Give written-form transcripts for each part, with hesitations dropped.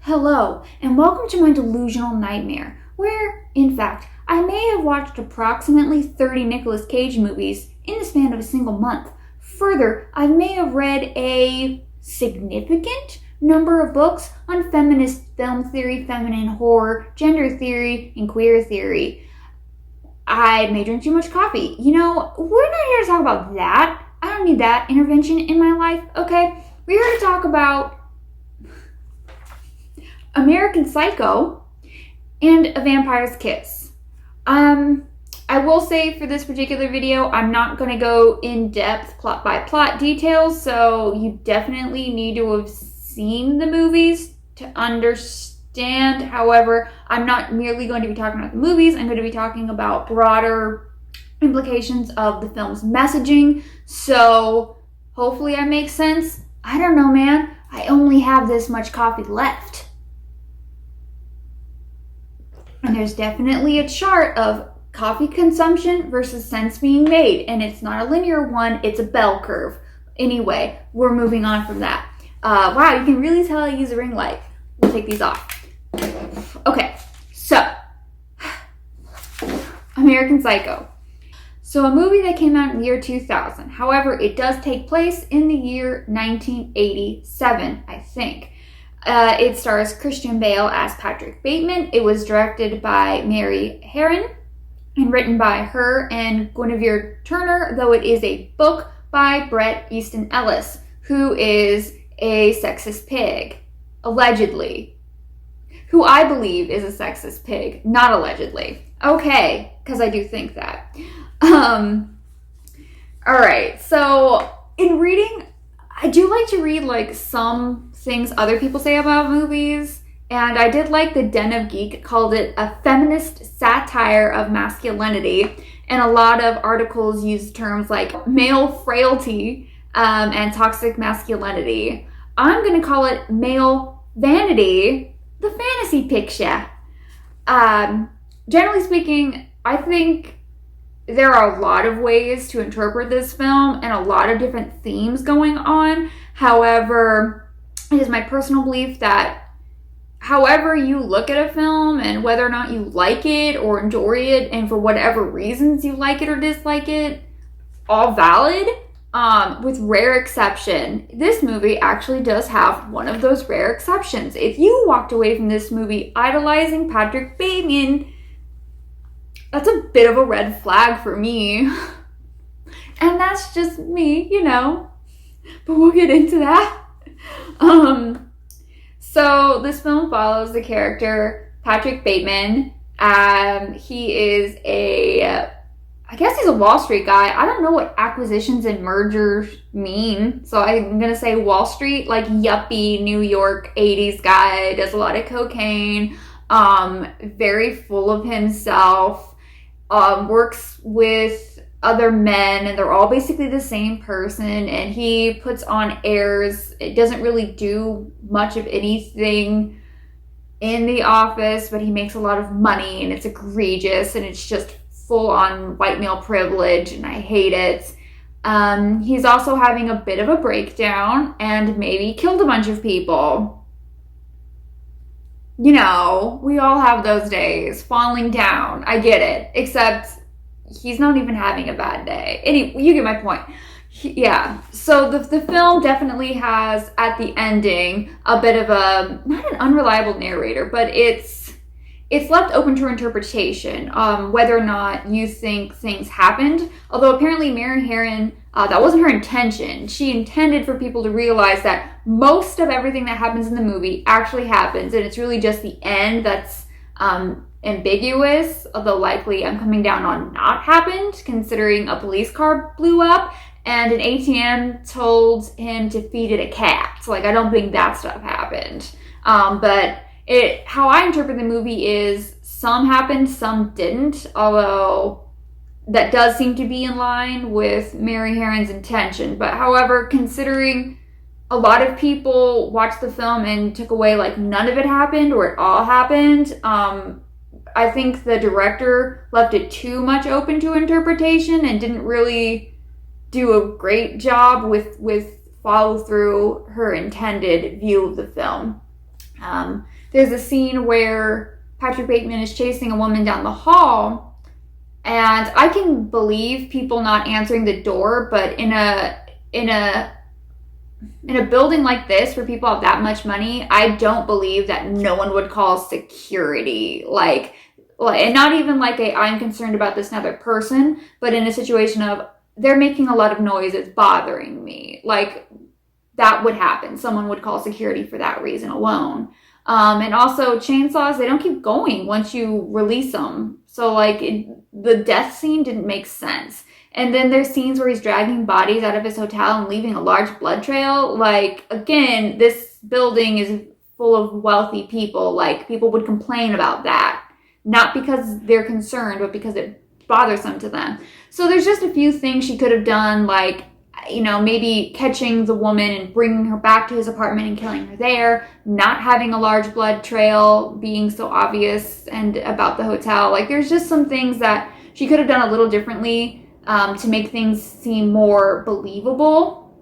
Hello, and welcome to my delusional nightmare, where, in fact, I may have watched approximately 30 Nicolas Cage movies in the span of a single month. Further, I may have read a significant number of books on feminist film theory, feminine horror, gender theory, and queer theory. I may drink too much coffee. We're not here to talk about that. I don't need that intervention in my life, okay? We're here to talk about American Psycho and A Vampire's Kiss. I will say for this particular video, I'm not going to go in depth plot by plot details, so you definitely need to have seen the movies to understand. However, I'm not merely going to be talking about the movies, I'm going to be talking about broader implications of the film's messaging, so hopefully I make sense. I don't know, man. I only have this much coffee left. And there's definitely a chart of coffee consumption versus sense being made. And it's not a linear one, it's a bell curve. Anyway, we're moving on from that. Wow, you can really tell I use a ring light. We'll take these off. Okay, so American Psycho. So a movie that came out in the year 2000. However, it does take place in the year 1987, I think. It stars Christian Bale as Patrick Bateman. It was directed by Mary Herron and written by her and Guinevere Turner, though it is a book by Bret Easton Ellis, who is a sexist pig, allegedly. Who I believe is a sexist pig, not allegedly. Okay, because I do think that. Alright, so in reading, I do like to read some things other people say about movies, and I did like the Den of Geek called it a feminist satire of masculinity, and a lot of articles use terms like male frailty and toxic masculinity. I'm going to call it male vanity, the fantasy picture. Generally speaking, I think there are a lot of ways to interpret this film and a lot of different themes going on. However, it is my personal belief that however you look at a film and whether or not you like it or enjoy it, and for whatever reasons you like it or dislike it, all valid, with rare exception. This movie actually does have one of those rare exceptions. If you walked away from this movie idolizing Patrick Bateman, that's a bit of a red flag for me. And that's just me, but we'll get into that. So this film follows the character Patrick Bateman. He is I guess he's a Wall Street guy. I don't know what acquisitions and mergers mean, so I'm gonna say Wall Street, like yuppie New York 80s guy, does a lot of cocaine, very full of himself, works with other men, and they're all basically the same person, and he puts on airs. It doesn't really do much of anything in the office, but he makes a lot of money, and it's egregious, and it's just full on white male privilege, and I hate it. He's also having a bit of a breakdown and maybe killed a bunch of people. We all have those days, falling down. I get it, except he's not even having a bad day. You get my point. Yeah. So the film definitely has, at the ending, a bit of not an unreliable narrator, but it's left open to interpretation, whether or not you think things happened. Although apparently Mary Herron, that wasn't her intention. She intended for people to realize that most of everything that happens in the movie actually happens, and it's really just the end that's ambiguous, although likely I'm coming down on not happened, considering a police car blew up and an ATM told him to feed it a cat. So I don't think that stuff happened. But how I interpret the movie is some happened, some didn't, although that does seem to be in line with Mary Herron's intention. But however, considering a lot of people watched the film and took away none of it happened or it all happened, I think the director left it too much open to interpretation and didn't really do a great job with follow through her intended view of the film. There's a scene where Patrick Bateman is chasing a woman down the hall, and I can believe people not answering the door, but in a building like this where people have that much money, I don't believe that no one would call security. And not even like I'm concerned about this another person, but in a situation of they're making a lot of noise, it's bothering me. Like, that would happen. Someone would call security for that reason alone. And also, chainsaws, they don't keep going once you release them. So, the death scene didn't make sense. And then there's scenes where he's dragging bodies out of his hotel and leaving a large blood trail. Again, this building is full of wealthy people. People would complain about that. Not because they're concerned, but because it bothersome to them. So there's just a few things she could have done, maybe catching the woman and bringing her back to his apartment and killing her there, not having a large blood trail being so obvious, and about the hotel. There's just some things that she could have done a little differently to make things seem more believable,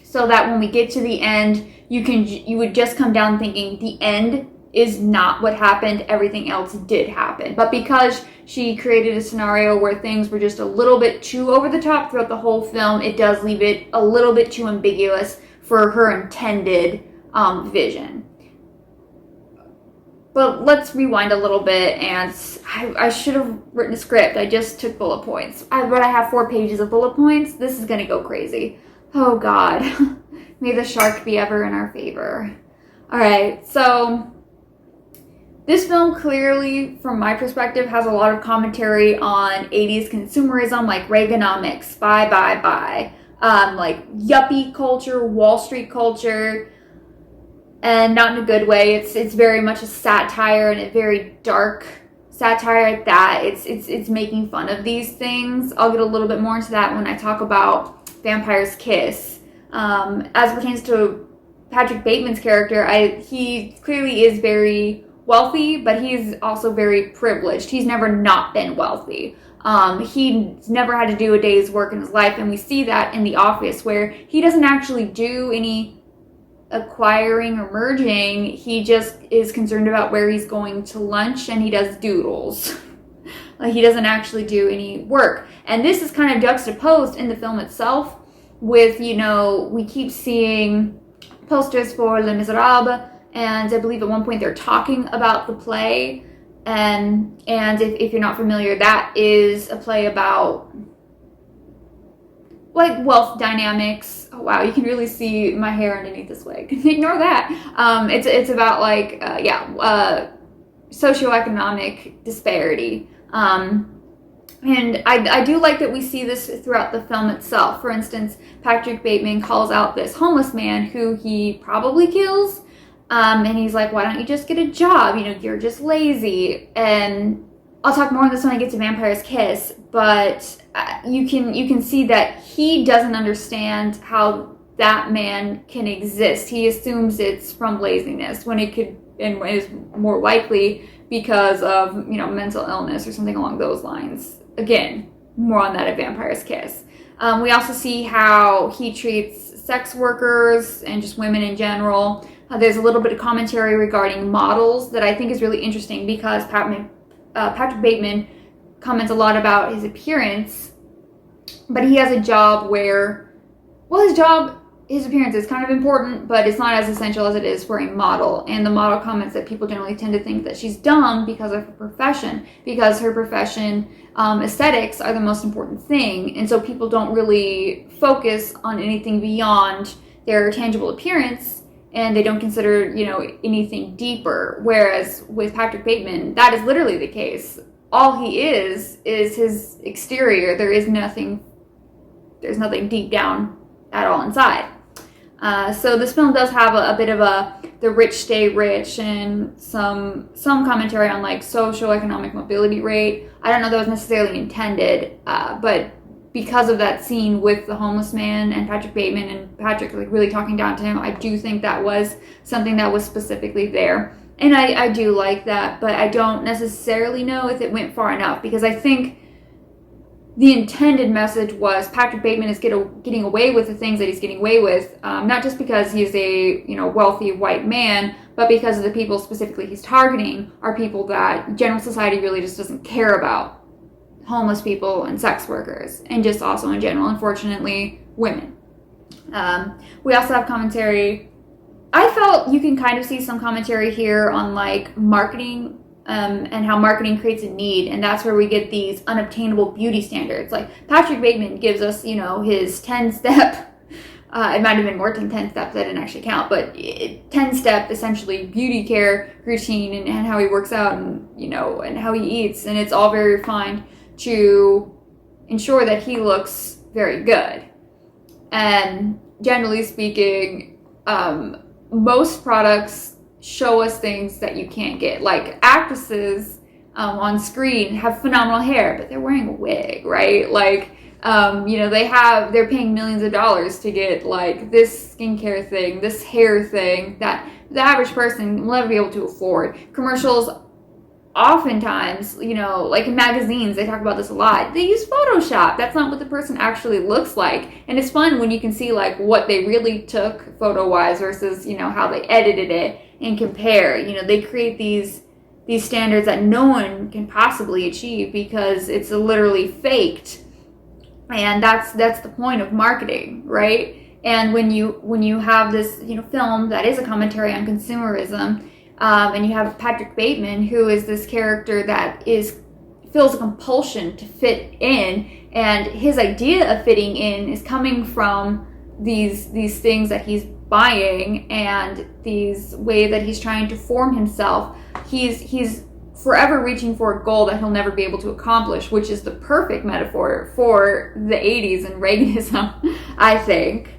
so that when we get to the end, you would just come down thinking the end is not what happened, everything else did happen. But because she created a scenario where things were just a little bit too over the top throughout the whole film, it does leave it a little bit too ambiguous for her intended vision. But let's rewind a little bit, and I should have written a script. I just took bullet points. But I have 4 pages of bullet points. This is going to go crazy. Oh God. May the shark be ever in our favor. All right, so this film clearly, from my perspective, has a lot of commentary on 80s consumerism, like Reaganomics, buy, yuppie culture, Wall Street culture, and not in a good way. It's very much a satire, and a very dark satire at that. It's making fun of these things. I'll get a little bit more into that when I talk about Vampire's Kiss. As pertains to Patrick Bateman's character, he clearly is very wealthy, but he's also very privileged. He's never not been wealthy. He's never had to do a day's work in his life, and we see that in The Office, where he doesn't actually do any acquiring or merging. He just is concerned about where he's going to lunch, and he does doodles. He doesn't actually do any work. And this is kind of juxtaposed in the film itself with, we keep seeing posters for Les Miserables, and I believe at one point they're talking about the play. And if you're not familiar, that is a play about wealth dynamics. Oh wow, you can really see my hair underneath this wig. Ignore that. It's about socioeconomic disparity. And I do like that we see this throughout the film itself. For instance, Patrick Bateman calls out this homeless man who he probably kills. And he's like, why don't you just get a job? You're just lazy. And I'll talk more on this when I get to Vampire's Kiss. But you can see that he doesn't understand how that man can exist. He assumes it's from laziness when it could, and is more likely because of, mental illness or something along those lines. Again, more on that at Vampire's Kiss. We also see how he treats sex workers and just women in general. There's a little bit of commentary regarding models that I think is really interesting, because Patrick Bateman comments a lot about his appearance, but he has a job where, his appearance is kind of important, but it's not as essential as it is for a model. And the model comments that people generally tend to think that she's dumb because of her profession, because her profession aesthetics are the most important thing. And so people don't really focus on anything beyond their tangible appearance, and they don't consider, anything deeper. Whereas with Patrick Bateman, that is literally the case. All he is his exterior. There's nothing deep down at all inside. So this film does have a bit of the rich stay rich, and some commentary on socioeconomic mobility rate. I don't know that was necessarily intended, but because of that scene with the homeless man and Patrick Bateman and Patrick really talking down to him, I do think that was something that was specifically there. And I do like that, but I don't necessarily know if it went far enough, because I think the intended message was Patrick Bateman is getting away with the things that he's getting away with, not just because he's a wealthy white man, but because of the people specifically he's targeting are people that general society really just doesn't care about. Homeless people and sex workers, and just also in general, unfortunately, women. We also have commentary. I felt you can kind of see some commentary here on like marketing and how marketing creates a need, and that's where we get these unobtainable beauty standards. Like Patrick Bateman gives us, his 10-step, it might have been more than 10 steps, I didn't actually count, but 10-step essentially beauty care routine and how he works out and, and how he eats, and it's all very refined to ensure that he looks very good. And generally speaking, most products show us things that you can't get. Like actresses on screen have phenomenal hair, but they're wearing a wig, right? Like, they're paying millions of dollars to get like this skincare thing, this hair thing that the average person will never be able to afford. Commercials, oftentimes, like in magazines, they talk about this a lot. They use Photoshop. That's not what the person actually looks like. And it's fun when you can see like what they really took photo-wise versus, how they edited it and compare. They create these standards that no one can possibly achieve because it's literally faked. And that's the point of marketing, right? And when you have this, film that is a commentary on consumerism, and you have Patrick Bateman, who is this character that feels a compulsion to fit in, and his idea of fitting in is coming from these things that he's buying and these way that he's trying to form himself. He's forever reaching for a goal that he'll never be able to accomplish, which is the perfect metaphor for the 80s and Reaganism, I think.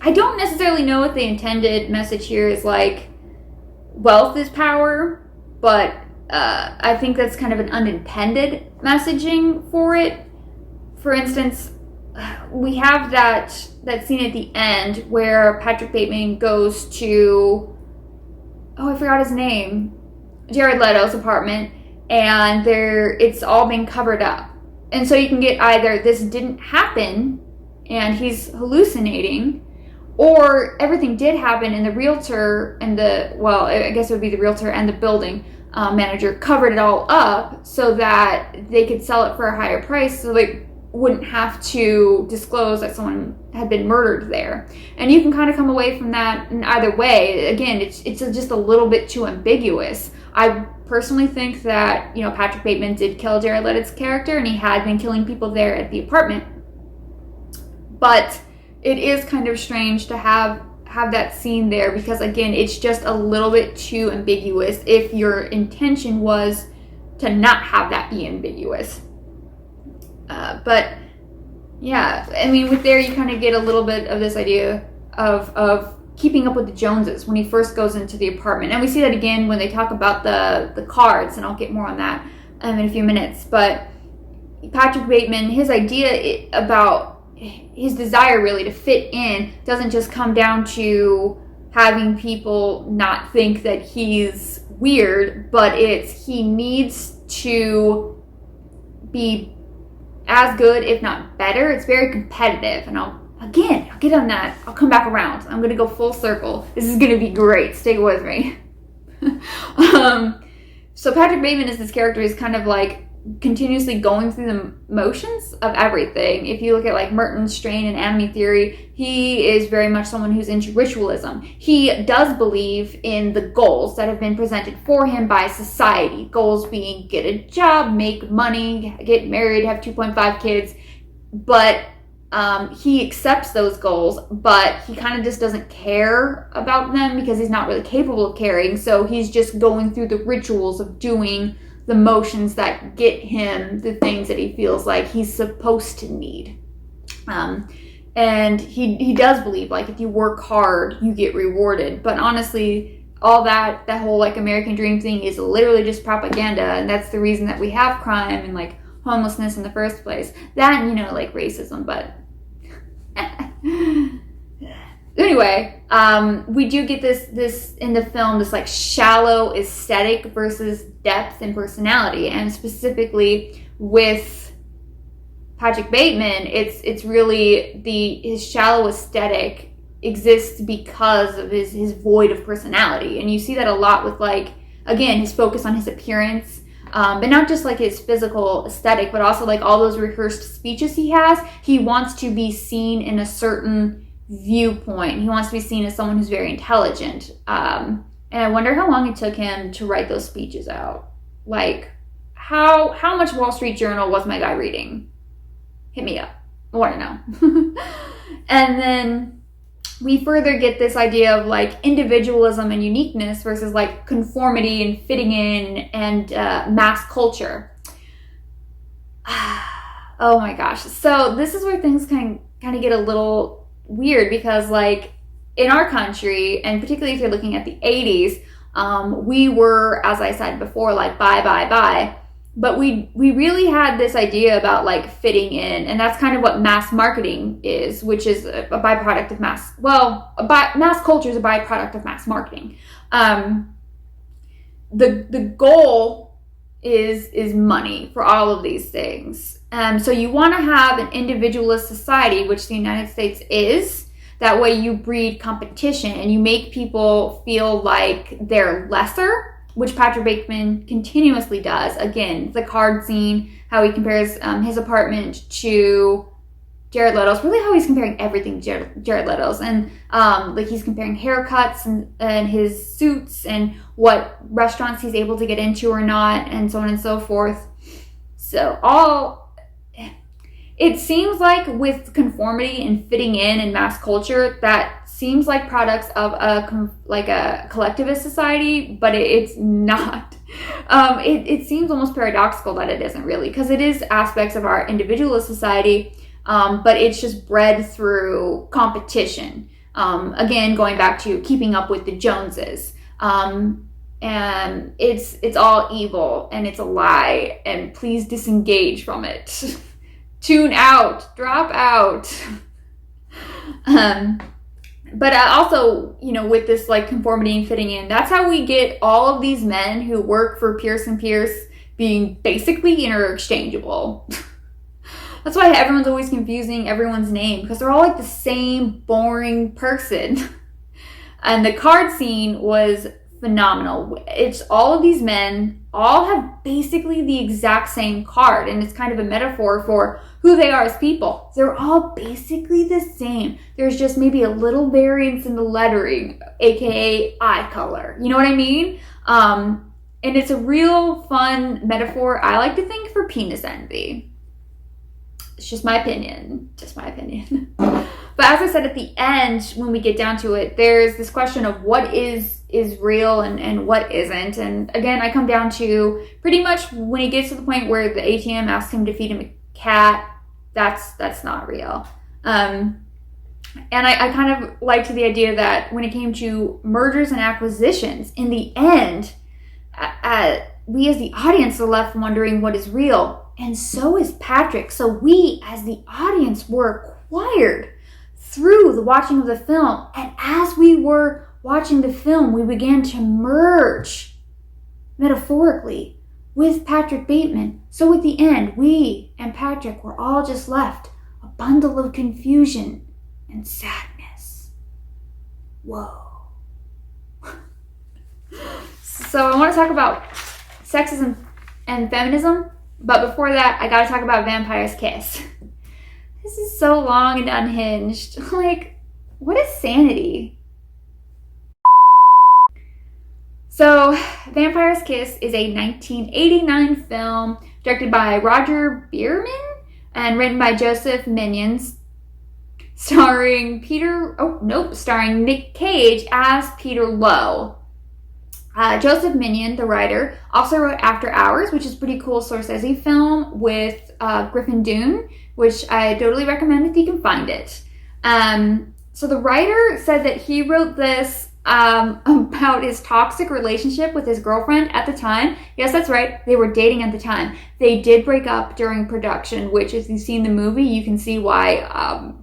I don't necessarily know if the intended message here is like wealth is power, but I think that's kind of an unintended messaging for it. For instance, we have that scene at the end where Patrick Bateman goes to, I forgot his name, Jared Leto's apartment, and it's all been covered up. And so you can get either this didn't happen and he's hallucinating, or everything did happen and the realtor and I guess it would be the realtor and the building manager covered it all up so that they could sell it for a higher price so they wouldn't have to disclose that someone had been murdered there. And you can kind of come away from that in either way. Again, it's just a little bit too ambiguous. I personally think that, Patrick Bateman did kill Jared Leto's character and he had been killing people there at the apartment. But it is kind of strange to have that scene there because, again, it's just a little bit too ambiguous if your intention was to not have that be ambiguous. But yeah, I mean, with there you kind of get a little bit of this idea of keeping up with the Joneses when he first goes into the apartment. And we see that again when they talk about the cards, and I'll get more on that in a few minutes. But Patrick Bateman, his idea about his desire really to fit in doesn't just come down to having people not think that he's weird, but he needs to be as good, if not better. It's very competitive, and I'll get on that. I'll come back around. I'm going to go full circle. This is going to be great. Stay with me. So Patrick Bateman is this character. He's kind of like continuously going through the motions of everything. If you look at like Merton, Strain, and Anatomy Theory, he is very much someone who's into ritualism. He does believe in the goals that have been presented for him by society. Goals being get a job, make money, get married, have 2.5 kids. But he accepts those goals, but he kind of just doesn't care about them because he's not really capable of caring. So he's just going through the rituals of doing the motions that get him the things that he feels like he's supposed to need. And he does believe, like, if you work hard, you get rewarded. But honestly, all that whole, like, American dream thing is literally just propaganda. And that's the reason that we have crime and, like, homelessness in the first place. That and, like, racism. But anyway, We do get this in the film, this like shallow aesthetic versus depth and personality, and specifically with Patrick Bateman, it's really his shallow aesthetic exists because of his void of personality, and you see that a lot with, like, again, his focus on his appearance, but not just like his physical aesthetic, but also like all those rehearsed speeches he has. He wants to be seen in a certain viewpoint. He wants to be seen as someone who's very intelligent. And I wonder how long it took him to write those speeches out. Like, how much Wall Street Journal was my guy reading? Hit me up. I want to know. And then we further get this idea of like individualism and uniqueness versus like conformity and fitting in and mass culture. Oh my gosh. So this is where things kind of get a little weird, because like in our country, and particularly if you're looking at the 80s, we were, as I said before, like bye, but we really had this idea about like fitting in, and that's kind of what mass marketing is, which is a byproduct of mass culture is a byproduct of mass marketing. The goal is money for all of these things. So you want to have an individualist society, which the United States is. That way you breed competition and you make people feel like they're lesser, which Patrick Bateman continuously does. Again, the card scene, how he compares his apartment to Jared Leto's, really how he's comparing everything to Jared Leto's. And like he's comparing haircuts and his suits and what restaurants he's able to get into or not, and so on and so forth. So it seems like with conformity and fitting in and mass culture, that seems like products of a collectivist society, but it's not. It seems almost paradoxical that it isn't really, because it is aspects of our individualist society, but it's just bred through competition. Again, going back to keeping up with the Joneses. And it's all evil and it's a lie, and please disengage from it. Tune out, drop out. But also, with this like conformity and fitting in, that's how we get all of these men who work for Pierce & Pierce being basically interchangeable. That's why everyone's always confusing everyone's name, because they're all like the same boring person. And the card scene was phenomenal. It's all of these men all have basically the exact same card, and it's kind of a metaphor for who they are as people. They're all basically the same. There's just maybe a little variance in the lettering, aka eye color. You know what I mean? And it's a real fun metaphor, I like to think, for penis envy. It's just my opinion. But as I said at the end, when we get down to it, there's this question of what is real and what isn't. And again, I come down to pretty much when he gets to the point where the ATM asks him to feed him a cat, that's not real. And I kind of liked the idea that when it came to mergers and acquisitions, in the end, we as the audience are left wondering what is real. And so is Patrick. So we as the audience were acquired through the watching of the film. And as we were watching the film, we began to merge, metaphorically, with Patrick Bateman. So at the end, we and Patrick were all just left a bundle of confusion and sadness. Whoa. So I want to talk about sexism and feminism, but before that, I gotta talk about Vampire's Kiss. This is so long and unhinged. Like, what is sanity? So, Vampire's Kiss is a 1989 film directed by Roger Bierman and written by Joseph Minions, starring Nick Cage as Peter Lowe. Joseph Minion, the writer, also wrote After Hours, which is a pretty cool Scorsese film with Griffin Dunne, which I totally recommend if you can find it. So the writer said that he wrote this about his toxic relationship with his girlfriend at the time. Yes, that's right. They were dating at the time. They did break up during production, which if you've seen the movie, you can see why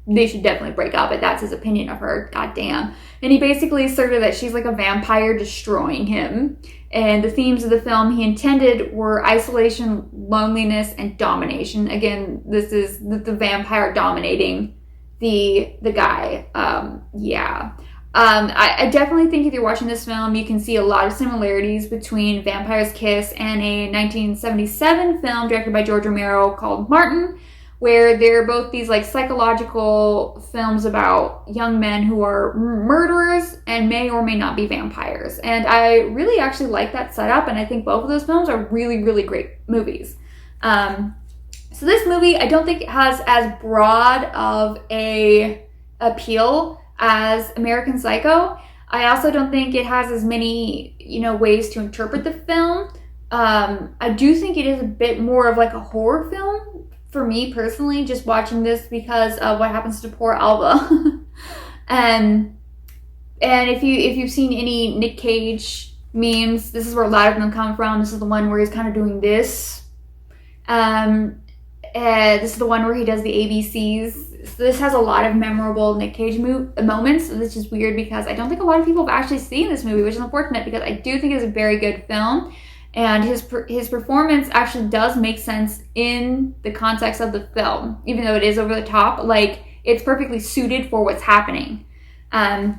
they should definitely break up, but that's his opinion of her. God damn. And he basically asserted that she's like a vampire destroying him. And the themes of the film he intended were isolation, loneliness, and domination. Again, this is the vampire dominating the guy. I definitely think if you're watching this film, you can see a lot of similarities between Vampire's Kiss and a 1977 film directed by George Romero called Martin, where they're both these like psychological films about young men who are murderers and may or may not be vampires. And I really actually like that setup, and I think both of those films are really, really great movies. So this movie, I don't think it has as broad of a appeal as American Psycho. I also don't think it has as many, ways to interpret the film. I do think it is a bit more of like a horror film for me personally, just watching this because of what happens to poor Alva. and if you've seen any Nick Cage memes, this is where a lot of them come from. This is the one where he's kind of doing this. This is the one where he does the ABCs. So this has a lot of memorable Nick Cage moments, which is weird because I don't think a lot of people have actually seen this movie, which is unfortunate because I do think it's a very good film. And his performance actually does make sense in the context of the film, even though it is over the top. Like, it's perfectly suited for what's happening. So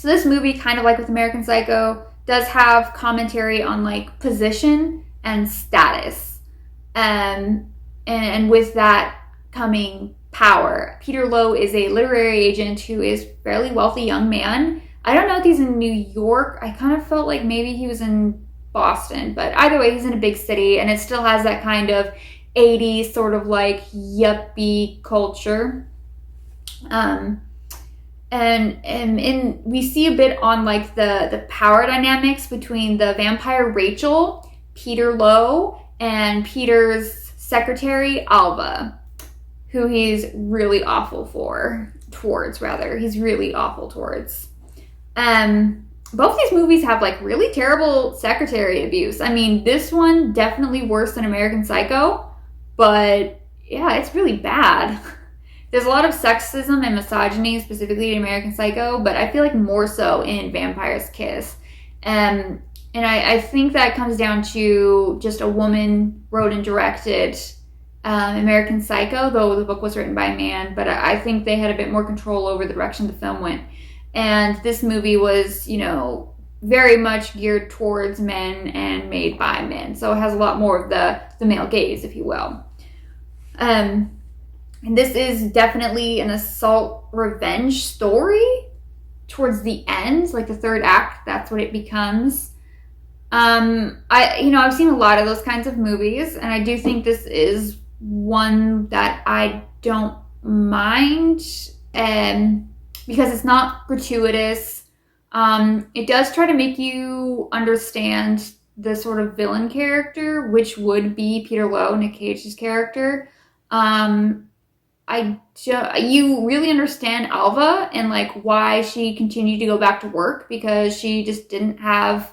this movie, kind of like with American Psycho, does have commentary on like position and status, and with that coming power. Peter Lowe is a literary agent who is a fairly wealthy young man. I don't know if he's in New York. I kind of felt like maybe he was in Boston, but either way, he's in a big city, and it still has that kind of 80s sort of like yuppie culture. And we see a bit on like the power dynamics between the vampire Rachel, Peter Lowe, and Peter's secretary Alva, who he's really awful towards. He's really awful towards. Both these movies have like really terrible secretary abuse. I mean, this one definitely worse than American Psycho, but yeah, it's really bad. There's a lot of sexism and misogyny specifically in American Psycho, but I feel like more so in Vampire's Kiss. And I think that comes down to just a woman wrote and directed American Psycho, though the book was written by a man, but I think they had a bit more control over the direction the film went. And this movie was, very much geared towards men and made by men. So it has a lot more of the male gaze, if you will. And this is definitely an assault revenge story towards the end, like the third act, that's what it becomes. I've seen a lot of those kinds of movies, and I do think this is one that I don't mind, because it's not gratuitous. It does try to make you understand the sort of villain character, which would be Peter Lowe, Nick Cage's character. You really understand Alva and like why she continued to go back to work, because she just didn't have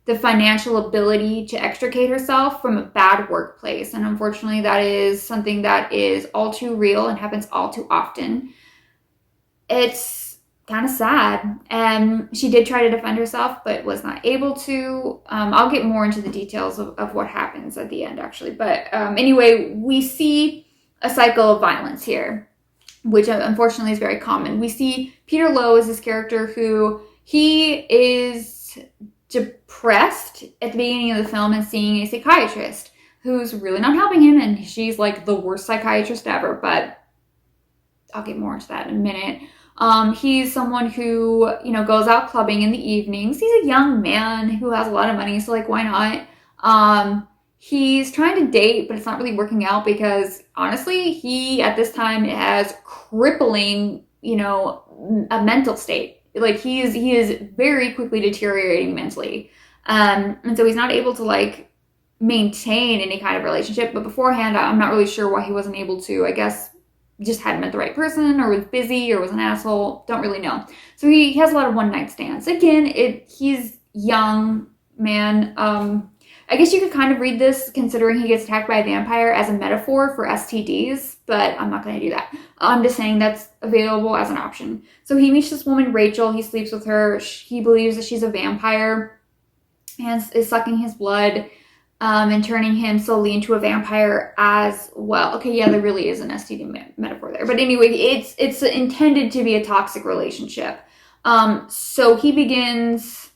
the financial ability to extricate herself from a bad workplace. And unfortunately, that is something that is all too real and happens all too often. It's kind of sad. And she did try to defend herself, but was not able to. I'll get more into the details of what happens at the end, actually. But anyway, we see a cycle of violence here, which unfortunately is very common. We see Peter Lowe as this character who he is depressed at the beginning of the film and seeing a psychiatrist who's really not helping him, and she's like the worst psychiatrist ever, but I'll get more into that in a minute. He's someone who, goes out clubbing in the evenings. He's a young man who has a lot of money, so like, why not? He's trying to date, but it's not really working out because honestly, he at this time has crippling, a mental state. Like he is very quickly deteriorating mentally. And so he's not able to like maintain any kind of relationship. But beforehand, I'm not really sure why he wasn't able to. I guess just hadn't met the right person, or was busy, or was an asshole. Don't really know. So he has a lot of one night stands. Again, he's young man. I guess you could kind of read this, considering he gets attacked by a vampire, as a metaphor for STDs, but I'm not going to do that. I'm just saying that's available as an option. So he meets this woman, Rachel. He sleeps with her. He believes that she's a vampire and is sucking his blood and turning him slowly into a vampire as well. Okay, yeah, there really is an STD metaphor there. But anyway, it's intended to be a toxic relationship. So he begins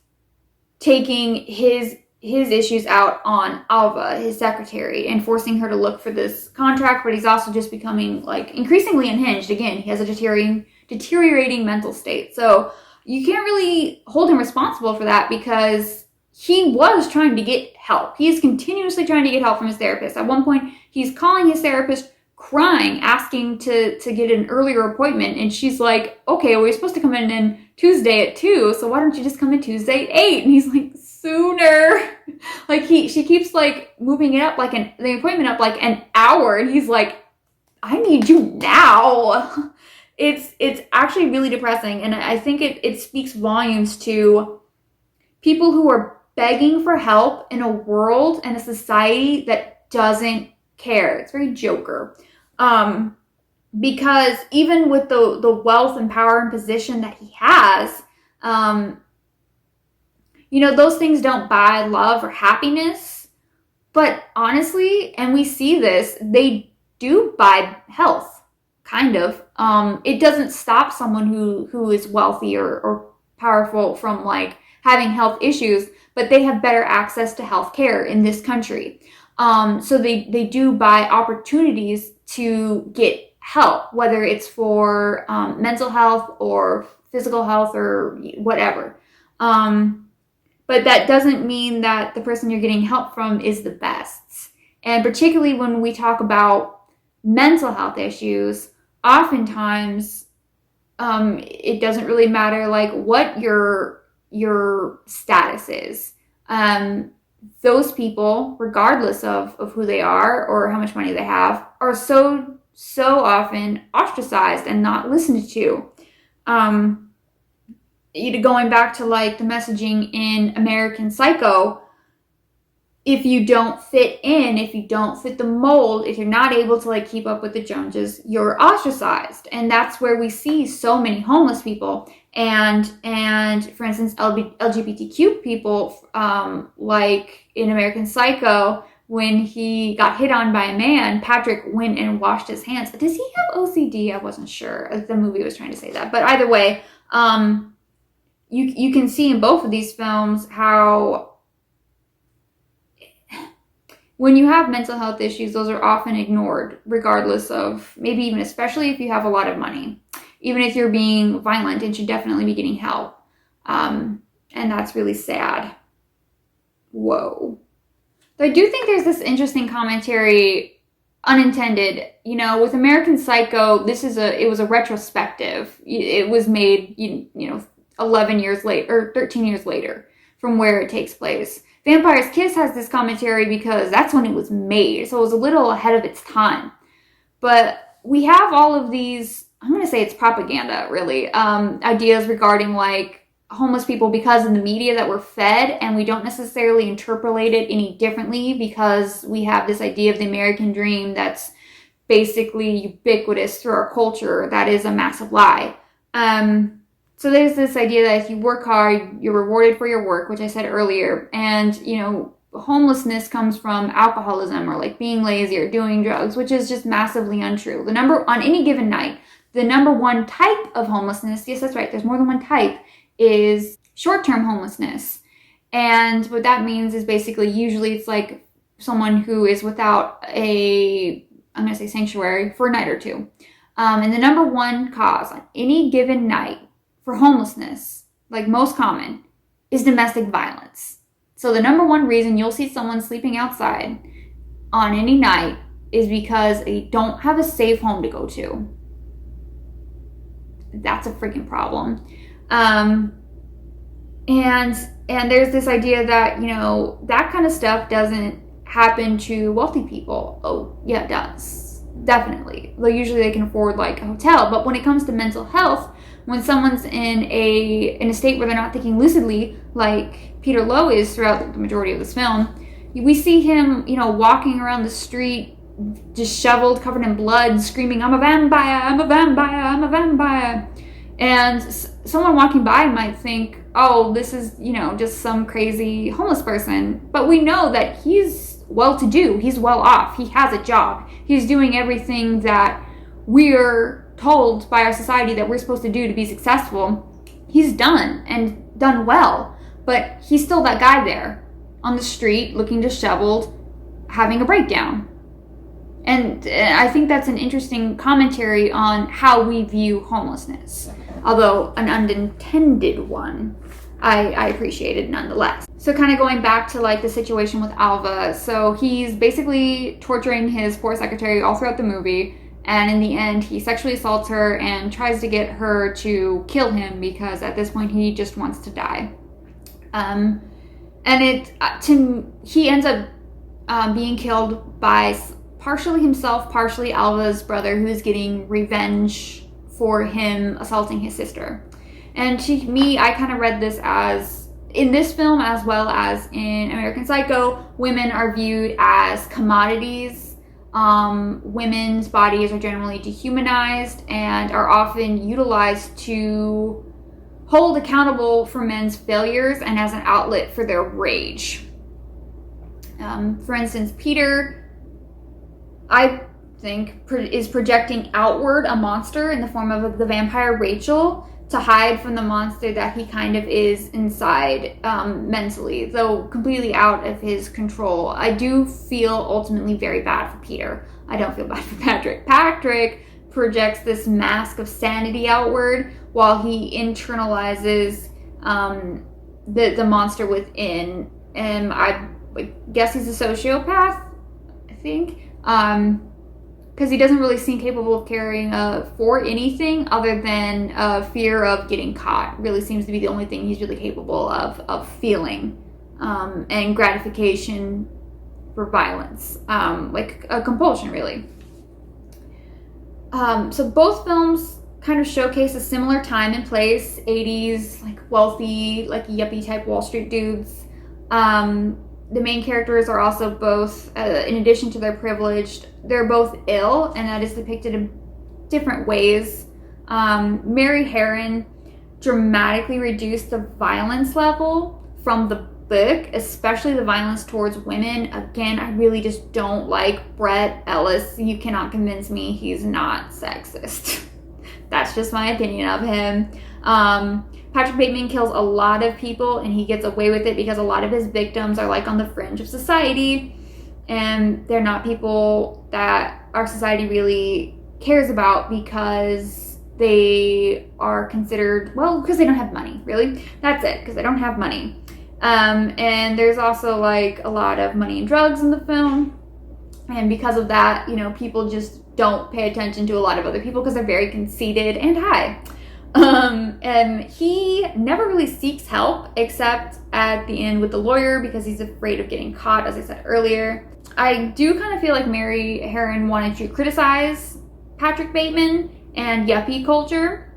taking his issues out on Alva, his secretary, and forcing her to look for this contract, but he's also just becoming like increasingly unhinged. Again, he has a deteriorating mental state. So you can't really hold him responsible for that, because he was trying to get help. He is continuously trying to get help from his therapist. At one point, he's calling his therapist, crying, asking to get an earlier appointment, and she's like, okay, well, you're supposed to come in Tuesday at 2, so why don't you just come in Tuesday at 8? And he's like, sooner. Like she keeps like moving it up, like the appointment up like an hour, and he's like, I need you now. It's actually really depressing, and I think it speaks volumes to people who are begging for help in a world and a society that doesn't care. It's very Joker. Because even with the wealth and power and position that he has, those things don't buy love or happiness. But honestly, and we see this, they do buy health, kind of. It doesn't stop someone who is wealthy or powerful from like having health issues, but they have better access to health care in this country. So they do buy opportunities to get help, whether it's for mental health or physical health or whatever. But that doesn't mean that the person you're getting help from is the best. And particularly when we talk about mental health issues, oftentimes it doesn't really matter like what your status is. Those people, regardless of who they are or how much money they have, are so often ostracized and not listened to. Going back to like the messaging in American Psycho, if you don't fit in, if you don't fit the mold, if you're not able to like keep up with the Joneses, you're ostracized. And that's where we see so many homeless people and for instance, LGBTQ people, like in American Psycho, when he got hit on by a man, Patrick went and washed his hands. Does he have OCD? I wasn't sure. The movie was trying to say that. But either way, you can see in both of these films how when you have mental health issues, those are often ignored, regardless of, maybe even especially if you have a lot of money. Even if you're being violent, and should definitely be getting help. And that's really sad. Whoa. But I do think there's this interesting commentary, unintended, with American Psycho, it was a retrospective. It was made, 11 years later, or 13 years later from where it takes place. Vampire's Kiss has this commentary because that's when it was made, so it was a little ahead of its time. But we have all of these, I'm going to say it's propaganda, really, ideas regarding like homeless people because of the media that we're fed, and we don't necessarily interpolate it any differently because we have this idea of the American dream that's basically ubiquitous through our culture. That is a massive lie. So there's this idea that if you work hard, you're rewarded for your work, which I said earlier. And, homelessness comes from alcoholism or like being lazy or doing drugs, which is just massively untrue. On any given night, the number one type of homelessness, yes, that's right, there's more than one type, is short-term homelessness. And what that means is basically usually it's like someone who is without sanctuary for a night or two. And the number one cause on any given night for homelessness, like most common, is domestic violence. So the number one reason you'll see someone sleeping outside on any night is because they don't have a safe home to go to. That's a freaking problem. And there's this idea that, that kind of stuff doesn't happen to wealthy people. Oh, yeah, it does. Definitely. Like, usually they can afford like a hotel, but when it comes to mental health, when someone's in a state where they're not thinking lucidly, like Peter Lowe is throughout the majority of this film, We see him, walking around the street, disheveled, covered in blood, screaming, "I'm a vampire, I'm a vampire, I'm a vampire." And someone walking by might think, oh, this is, just some crazy homeless person. But we know that he's well-to-do. He's well off. He has a job. He's doing everything that we're told by our society that we're supposed to do to be successful. He's done, and done well. But he's still that guy there on the street, looking disheveled, having a breakdown. And I think that's an interesting commentary on how we view homelessness. Although an unintended one, I appreciated nonetheless. So kind of going back to like the situation with Alva. So he's basically torturing his poor secretary all throughout the movie. And in the end, he sexually assaults her and tries to get her to kill him because at this point he just wants to die. And he ends up being killed by partially himself, partially Alva's brother, who's getting revenge for him assaulting his sister. And to me, I kind of read this as, in this film as well as in American Psycho, women are viewed as commodities. Women's bodies are generally dehumanized and are often utilized to hold accountable for men's failures and as an outlet for their rage. For instance, Peter, I think, is projecting outward a monster in the form of the vampire Rachel to hide from the monster that he kind of is inside mentally, though completely out of his control. I do feel ultimately very bad for Peter. I don't feel bad for Patrick. Patrick projects this mask of sanity outward while he internalizes the monster within. And I guess he's a sociopath, I think. Because he doesn't really seem capable of caring for anything other than fear of getting caught. Really seems to be the only thing he's really capable of feeling, and gratification for violence, like a compulsion, really. So both films kind of showcase a similar time and place, 80s, like wealthy, like yuppie type Wall Street dudes. The main characters are also both, in addition to their privileged, they're both ill, and that is depicted in different ways. Mary Herron dramatically reduced the violence level from the book, especially the violence towards women. Again, I really just don't like Brett Ellis. You cannot convince me he's not sexist. That's just my opinion of him. Patrick Bateman kills a lot of people, and he gets away with it because a lot of his victims are like on the fringe of society, and they're not people that our society really cares about because they are considered, well, because they don't have money, really. That's it, because they don't have money. And there's also like a lot of money and drugs in the film, and because of that, people just don't pay attention to a lot of other people because they're very conceited and high. And he never really seeks help except at the end with the lawyer because he's afraid of getting caught, as I said earlier. I do kind of feel like Mary Herron wanted to criticize Patrick Bateman and yuppie culture,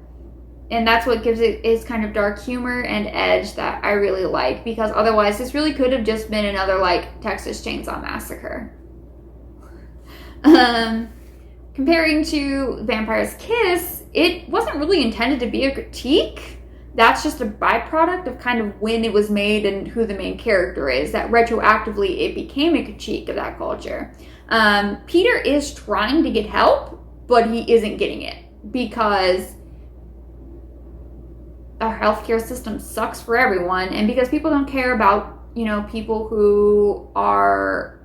and that's what gives it its kind of dark humor and edge that I really like, because otherwise this really could have just been another like Texas Chainsaw Massacre. Comparing to Vampire's Kiss, it wasn't really intended to be a critique. That's just a byproduct of kind of when it was made and who the main character is, that retroactively it became a critique of that culture. Peter is trying to get help, but he isn't getting it because our healthcare system sucks for everyone, and because people don't care about, people who are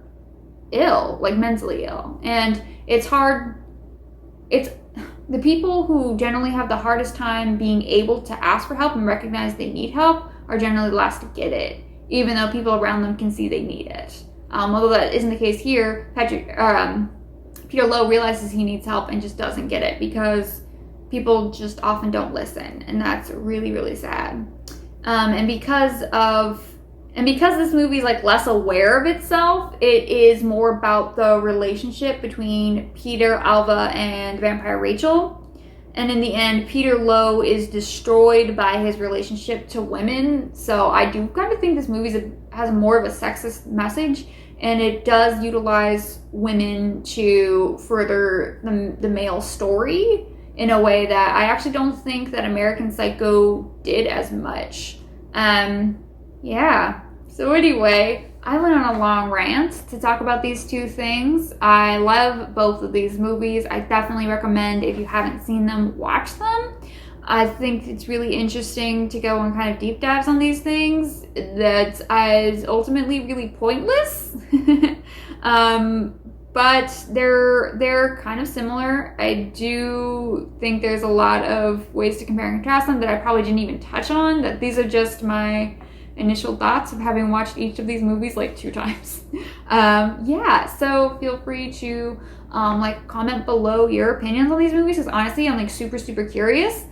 ill, like mentally ill. And it's hard. It's the people who generally have the hardest time being able to ask for help and recognize they need help are generally the last to get it, even though people around them can see they need it. Although that isn't the case here, Peter Lowe realizes he needs help and just doesn't get it because people just often don't listen, and that's really, really sad. And because this movie is like less aware of itself, it is more about the relationship between Peter, Alva, and vampire Rachel. And in the end, Peter Lowe is destroyed by his relationship to women. So I do kind of think this movie has more of a sexist message, and it does utilize women to further the male story in a way that I actually don't think that American Psycho did as much. Yeah. So anyway, I went on a long rant to talk about these two things. I love both of these movies. I definitely recommend, if you haven't seen them, watch them. I think it's really interesting to go on kind of deep dives on these things that is ultimately really pointless. But they're kind of similar. I do think there's a lot of ways to compare and contrast them that I probably didn't even touch on. That these are just my initial thoughts of having watched each of these movies like 2 times. Yeah, so feel free to like comment below your opinions on these movies, because honestly I'm like super curious.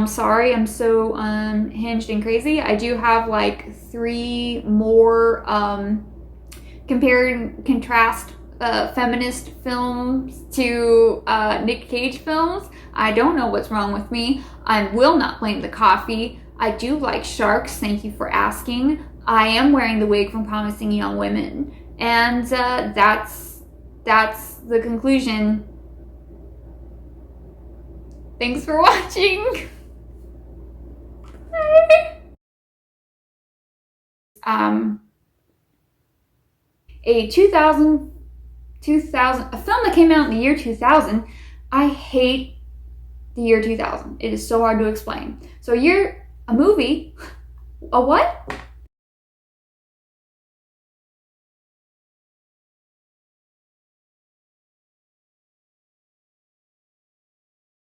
Sorry I'm so unhinged and crazy. I do have like 3 more compare and contrast feminist films to Nick Cage films. I don't know what's wrong with me. I will not blame the coffee. I do like sharks, thank you for asking. I am wearing the wig from Promising Young Women. And that's the conclusion. Thanks for watching. A 2000 a film that came out in the year 2000. I hate the year 2000. It is so hard to explain. So a movie, a what?